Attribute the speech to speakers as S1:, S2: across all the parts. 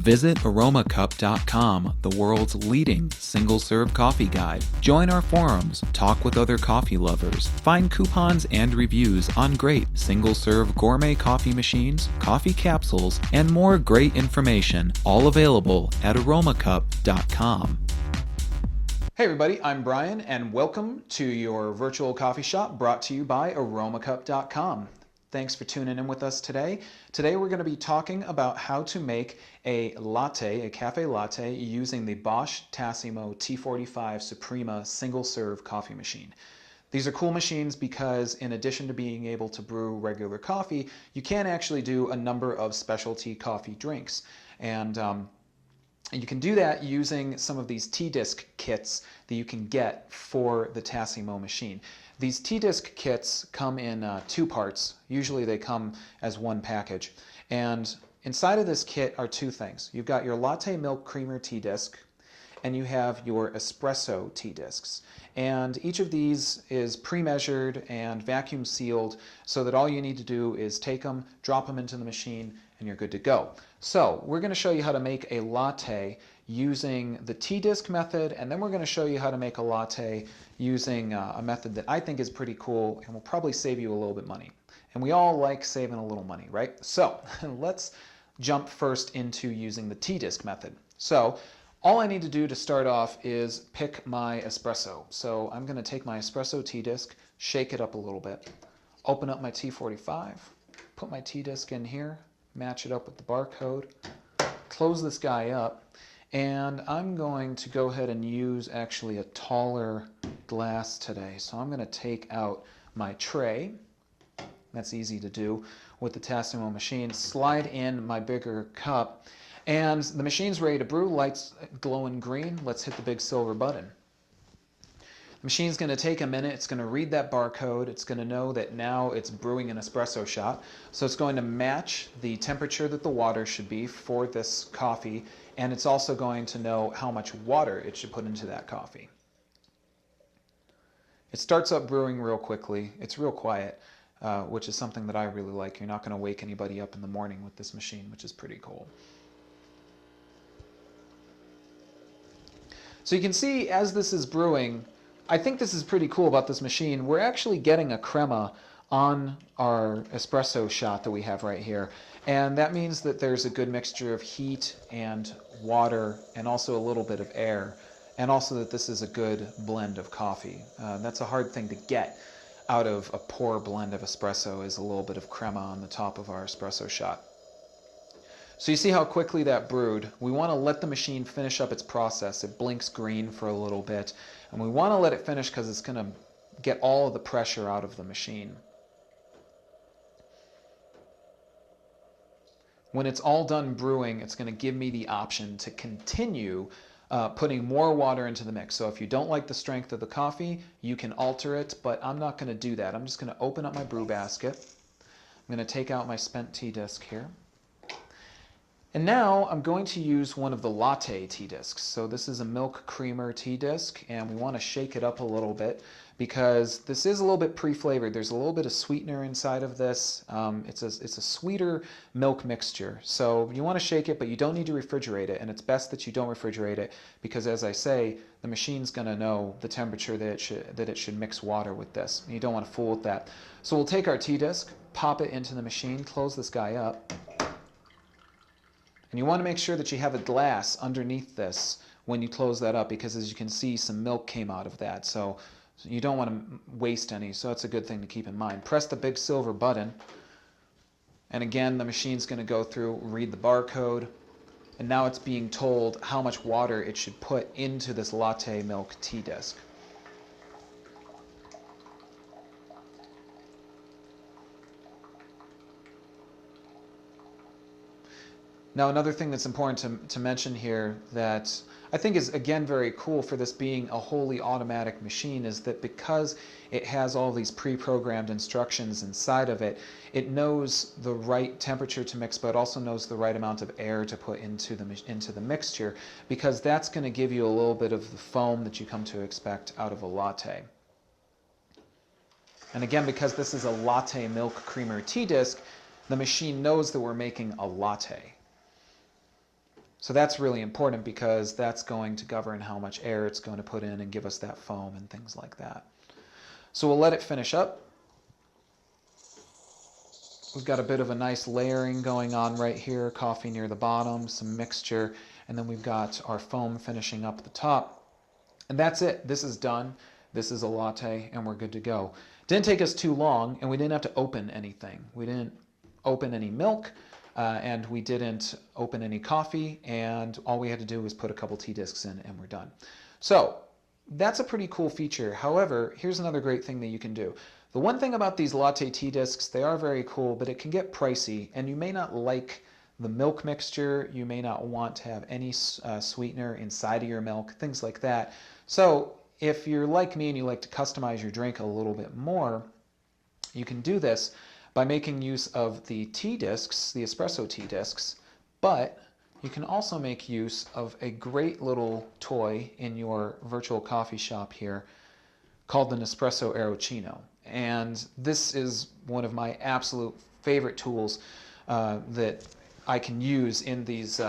S1: Visit Aromacup.com, the world's leading single-serve coffee guide. Join our forums, talk with other coffee lovers, find coupons and reviews on great single-serve gourmet coffee machines, coffee capsules, and more great information, all available at Aromacup.com. Hey everybody, I'm Brian, and welcome to your virtual coffee shop brought to you by Aromacup.com. Thanks for tuning in with us today. Today we're going to be talking about how to make a latte, a cafe latte, using the Bosch Tassimo T45 Suprema single-serve coffee machine. These are cool machines because in addition to being able to brew regular coffee, you can actually do a number of specialty coffee drinks. And you can do that using some of these T-disc kits that you can get for the Tassimo machine. These T-disc kits come in two parts. Usually they come as one package. And inside of this kit are two things. You've got your latte milk creamer T-disc, and you have your espresso T-discs. And each of these is pre-measured and vacuum sealed so that all you need to do is take them, drop them into the machine, and you're good to go. So we're going to show you how to make a latte using the T-disc method, and then we're going to show you how to make a latte using a method that I think is pretty cool and will probably save you a little bit of money. And we all like saving a little money, right? So let's jump first into using the T-disc method. So all I need to do to start off is pick my espresso. So I'm going to take my espresso T-disc, shake it up a little bit, open up my T45, put my T-disc in here, match it up with the barcode, close this guy up, and I'm going to go ahead and use actually a taller glass today. So I'm going to take out my tray. That's easy to do with the Tassimo machine. Slide in my bigger cup, and the machine's ready to brew. Lights glowing green. Let's hit the big silver button. The machine's going to take a minute. It's going to read that barcode. It's going to know that now it's brewing an espresso shot. So it's going to match the temperature that the water should be for this coffee, and it's also going to know how much water it should put into that coffee. It starts up brewing real quickly. It's real quiet, which is something that I really like. You're not going to wake anybody up in the morning with this machine, which is pretty cool. So you can see as this is brewing, I think this is pretty cool about this machine. We're actually getting a crema on our espresso shot that we have right here. And that means that there's a good mixture of heat and water and also a little bit of air. And also that this is a good blend of coffee. That's a hard thing to get out of a poor blend of espresso, is a little bit of crema on the top of our espresso shot. So you see how quickly that brewed. We want to let the machine finish up its process. It blinks green for a little bit, and we want to let it finish because it's going to get all of the pressure out of the machine. When it's all done brewing, it's going to give me the option to continue putting more water into the mix. So if you don't like the strength of the coffee, you can alter it, but I'm not going to do that. I'm just going to open up my brew basket. I'm going to take out my spent T-disc here. And now I'm going to use one of the Latte T-discs. So this is a milk creamer T-disc, and we want to shake it up a little bit because this is a little bit pre-flavored. There's a little bit of sweetener inside of this. It's a sweeter milk mixture. So you want to shake it, but you don't need to refrigerate it, and it's best that you don't refrigerate it because, as I say, the machine's going to know the temperature that it should mix water with this. You don't want to fool with that. So we'll take our T-disc, pop it into the machine, close this guy up. And you want to make sure that you have a glass underneath this when you close that up because, as you can see, some milk came out of that. So you don't want to waste any, so that's a good thing to keep in mind. Press the big silver button, and again, the machine's going to go through, read the barcode, and now it's being told how much water it should put into this latte milk T-disc. Now, another thing that's important to mention here that I think is, again, very cool for this being a wholly automatic machine is that because it has all these pre-programmed instructions inside of it, it knows the right temperature to mix, but it also knows the right amount of air to put into the mixture, because that's going to give you a little bit of the foam that you come to expect out of a latte. And again, because this is a latte milk creamer T-disc, the machine knows that we're making a latte. So that's really important because that's going to govern how much air it's going to put in and give us that foam and things like that. So we'll let it finish up. We've got a bit of a nice layering going on right here, coffee near the bottom, some mixture, and then we've got our foam finishing up at the top. And that's it. This is done. This is a latte, and we're good to go. Didn't take us too long, and we didn't have to open anything. We didn't open any milk, and we didn't open any coffee, and all we had to do was put a couple tea discs in, and we're done. So that's a pretty cool feature. However, here's another great thing that you can do. The one thing about these latte tea discs, they are very cool, but it can get pricey, and you may not like the milk mixture. You may not want to have any sweetener inside of your milk, things like that. So if you're like me and you like to customize your drink a little bit more, you can do this by making use of the tea discs, the espresso tea discs, but you can also make use of a great little toy in your virtual coffee shop here called the Nespresso Aeroccino. And this is one of my absolute favorite tools that I can use in these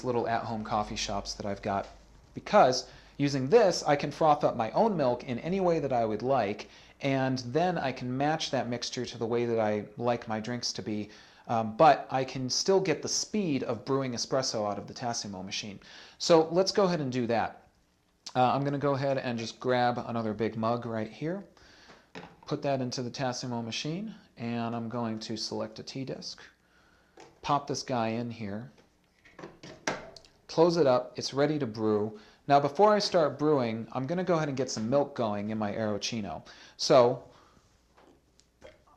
S1: little at-home coffee shops that I've got, because using this I can froth up my own milk in any way that I would like, and then I can match that mixture to the way that I like my drinks to be, but I can still get the speed of brewing espresso out of the Tassimo machine. So let's go ahead and do that. I'm going to go ahead and just grab another big mug right here, put that into the Tassimo machine, and I'm going to select a tea disc, pop this guy in here, close it up, it's ready to brew. Now before I start brewing, I'm going to go ahead and get some milk going in my Aeroccino. So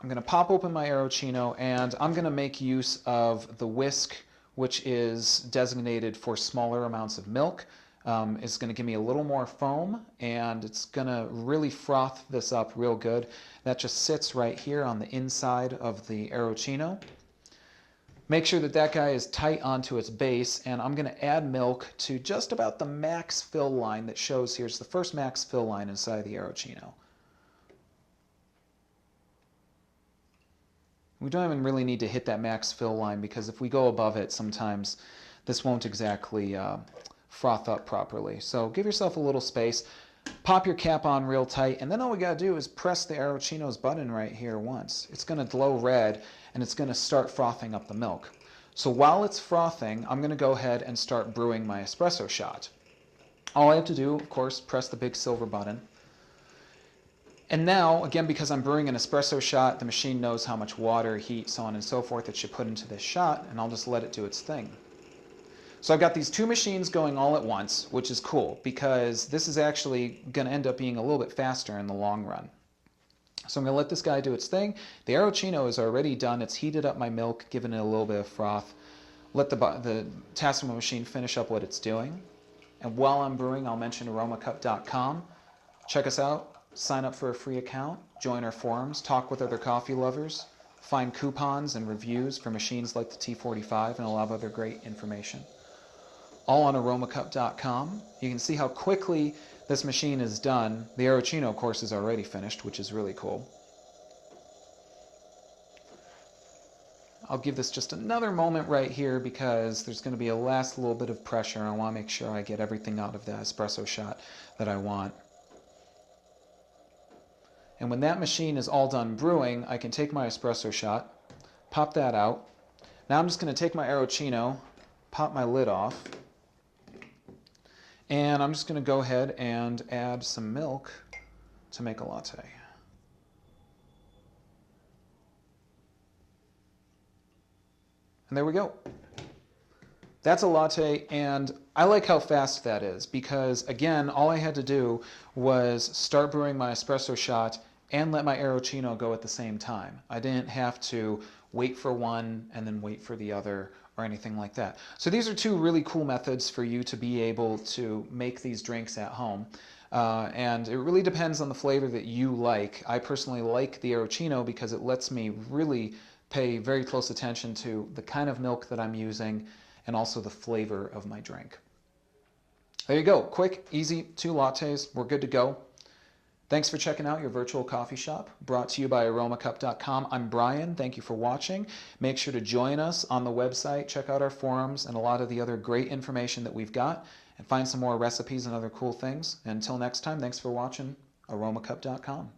S1: I'm going to pop open my Aeroccino, and I'm going to make use of the whisk, which is designated for smaller amounts of milk. It's going to give me a little more foam, and it's going to really froth this up real good. That just sits right here on the inside of the Aeroccino. Make sure that that guy is tight onto its base, and I'm going to add milk to just about the max fill line that shows here. It's the first max fill line inside the Aeroccino. We don't even really need to hit that max fill line, because if we go above it, sometimes this won't exactly froth up properly. So give yourself a little space, pop your cap on real tight, and then all we got to do is press the Aeroccino's button right here once. It's going to glow red, and it's going to start frothing up the milk. So while it's frothing, I'm going to go ahead and start brewing my espresso shot. All I have to do, of course, press the big silver button. And now, again, because I'm brewing an espresso shot, the machine knows how much water, heat, so on and so forth it should put into this shot, and I'll just let it do its thing. So I've got these two machines going all at once, which is cool, because this is actually going to end up being a little bit faster in the long run. So I'm going to let this guy do its thing. The Aeroccino is already done. It's heated up my milk, given it a little bit of froth. Let the Tassimo machine finish up what it's doing. And while I'm brewing, I'll mention Aromacup.com. Check us out. Sign up for a free account. Join our forums. Talk with other coffee lovers. Find coupons and reviews for machines like the T45 and a lot of other great information. All on Aromacup.com. You can see how quickly this machine is done. The Aeroccino, of course, is already finished, which is really cool. I'll give this just another moment right here, because there's going to be a last little bit of pressure. I want to make sure I get everything out of the espresso shot that I want. And when that machine is all done brewing, I can take my espresso shot, pop that out. Now I'm just going to take my Aeroccino, pop my lid off, and I'm just going to go ahead and add some milk to make a latte. And there we go. That's a latte, and I like how fast that is, because again, all I had to do was start brewing my espresso shot and let my Aeroccino go at the same time. I didn't have to wait for one and then wait for the other or anything like that. So these are two really cool methods for you to be able to make these drinks at home. And it really depends on the flavor that you like. I personally like the Aeroccino because it lets me really pay very close attention to the kind of milk that I'm using and also the flavor of my drink. There you go. Quick, easy, two lattes. We're good to go. Thanks for checking out your virtual coffee shop, brought to you by Aromacup.com. I'm Brian. Thank you for watching. Make sure to join us on the website, check out our forums and a lot of the other great information that we've got, and find some more recipes and other cool things. Until next time, thanks for watching Aromacup.com.